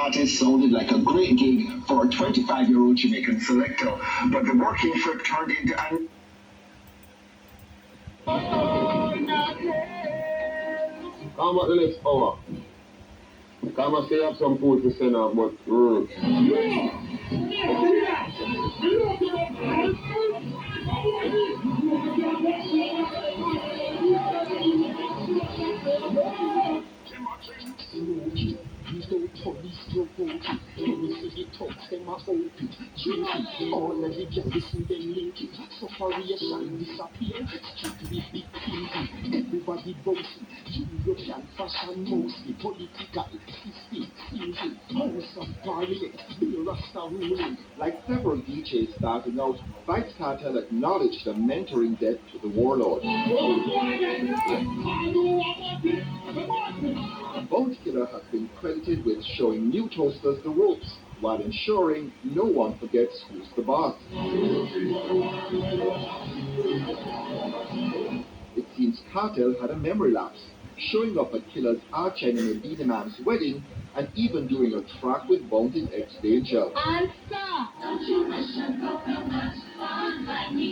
artist sounded like a great gig for a 25-year-old Jamaican selector, but the working trip turned into an... Come at the next hour. Come and say have some food to send out, but all of the judges in them link it. Separation disappear. Strictly big thinking. Everybody boasting. European fashion mostly. Political system. Thinking. House of Parliament. Bill Rasta ruling. Like several DJs starting out, Vybz Kartel acknowledged a mentoring debt to the warlord. Bounty Killer has been credited with showing new toasters the ropes, while ensuring no one forgets who's the boss. It seems Kartel had a memory lapse, showing up at Killer's arch-enemy Beenie Man's wedding and even doing a track with Bounty's ex-Danger.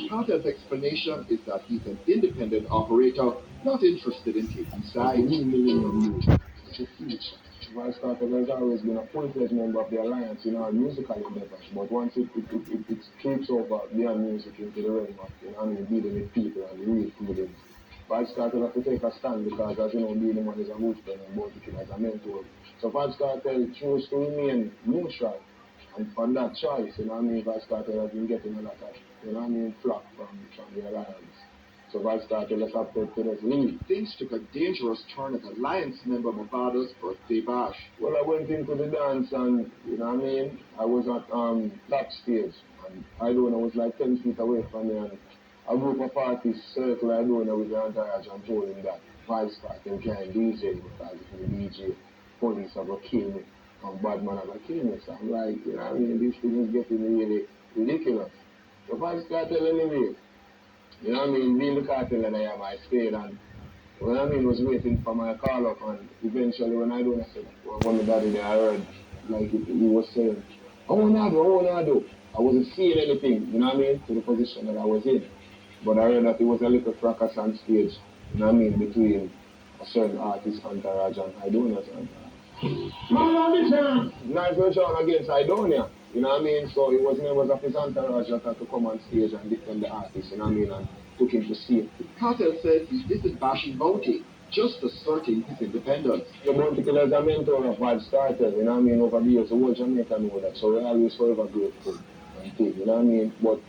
Kartel's explanation is that he's an independent operator, not interested in taking sides. Vybz Kartel has always been a full-fledged member of the Alliance in our musical endeavors, but once it trips over beyond music into the realm of, dealing with people and real feelings, Vybz Kartel has to take a stand because, as you know, Beenie Man is a good friend and Bounty Killer as a mentor. So Vybz Kartel chose to remain neutral, and from that choice, Vybz Kartel has been getting a lot of, flack from the Alliance. So Vybz Kartel has opted to just leave. Things took a dangerous turn at Alliance member Mavada's birthday bash. Well, I went into the dance and, I was at backstage, and I was like 10 feet away from me, and a group of artists circled Idona with the entourage and told him that Vybz Kartel can't DJ because if you DJ, police are going to kill me, and bad man are going to kill me. So I'm like, this thing is getting really ridiculous. So Vybz Kartel anyway, being the cartel that I am, I stayed, and was waiting for my call up, and eventually when I said, one of the daddy there, I heard, like, he was saying, I wanna do. I wasn't seeing anything, to the position that I was in. But I heard that it was a little fracas on stage, between a certain artist entourage and Idonea's entourage. Nice version against Idonia, so it was members of his entourage that had to come on stage and defend the artist, and took him to safety. Kartel says he isn't bashing Bounty, just asserting his independence. The Bounty Killer is a mentor of Vybz Kartel, over the years, the whole Jamaica know that, so we're always forever grateful and things, but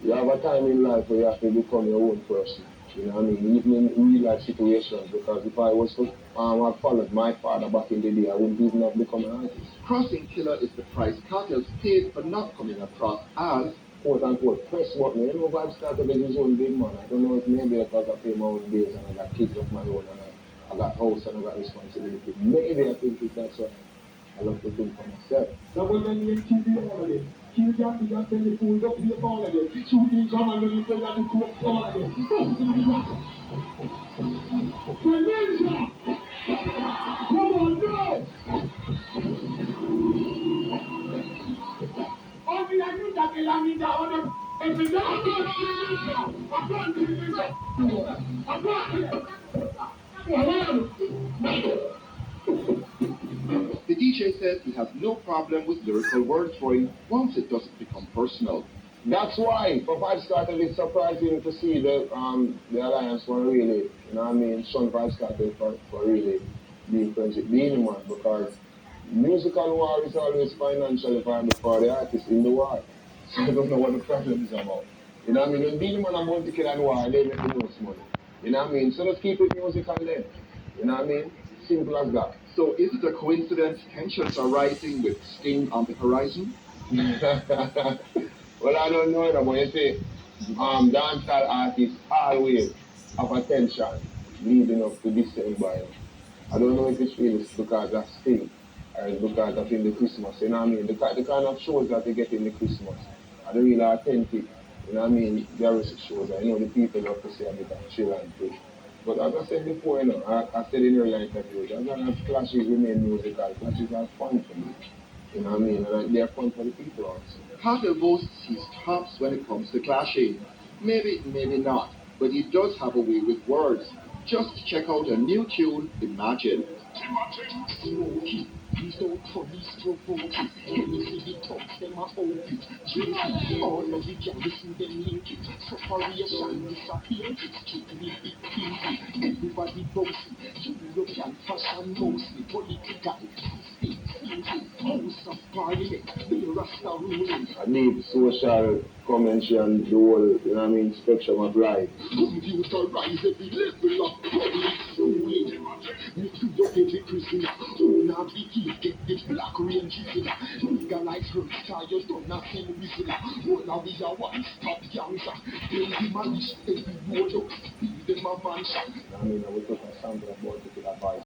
you have a time in life where you have to become your own person, even in real life situations, because if I was to have followed my father back in the day, I wouldn't even have become an artist. Crossing Killer is the price Kartel's paid for not coming across as quote-unquote press button. Vybz Kartel is his own big man. I don't know if maybe because I pay my own bills and I got kids of my own and I got house and I got responsibility. Maybe I think that's what I love to think for myself. So when you keep it all again, you got to tell the food up here all again. Shooting come and you tell that to cook all again. Come on, go! The DJ says he has no problem with lyrical word throwing once it doesn't become personal. That's why for Vybz Kartel it's surprising to see the Alliance for really, son Vybz Kartel for really being friends with Beenie Man, because musical war is always financially viable for the artists in the war. So I don't know what the problem is about. When Beenie Man and Bounty Killer and war, they make the most money. So let's keep it musical then. Simple as that. So is it a coincidence tensions are rising with Sting on the horizon? Well, I don't know, but you see, dancehall artists always have attention leading up to December. I don't know if it's really because of Sting or it's because of in the Christmas, The kind of shows that they get in the Christmas are the really authentic, Garrison shows. The people love to see a bit of chill and push. But as I said before, I said in earlier interviews, as long as clashes remain musical, clashes are fun for me. You know what I mean? And they're fun for the people also. Cartel boasts he's tops when it comes to clashing. Maybe, maybe not, but he does have a way with words. Just check out a new tune, Imagine. Smoky, without police provoking. When you see the thugs, them a open. Drinking, all of the garrison them linking. Separation disappear, strictly big thinking. Everybody boasting, European fashion mostly. Political, system thinking. House of Parliament, the Rasta ruling. A deep social commentary and the whole, you know what I mean, spectrum of life. Computerize every level of public schooling. Me free up every prisoner. Who now behave, get the black ranges in. Legalize her style, you don't not send whistler. All of we are one stop gangster. Then we manage every road up, build them a mansion. I mean, I will talk a sample about it with advice.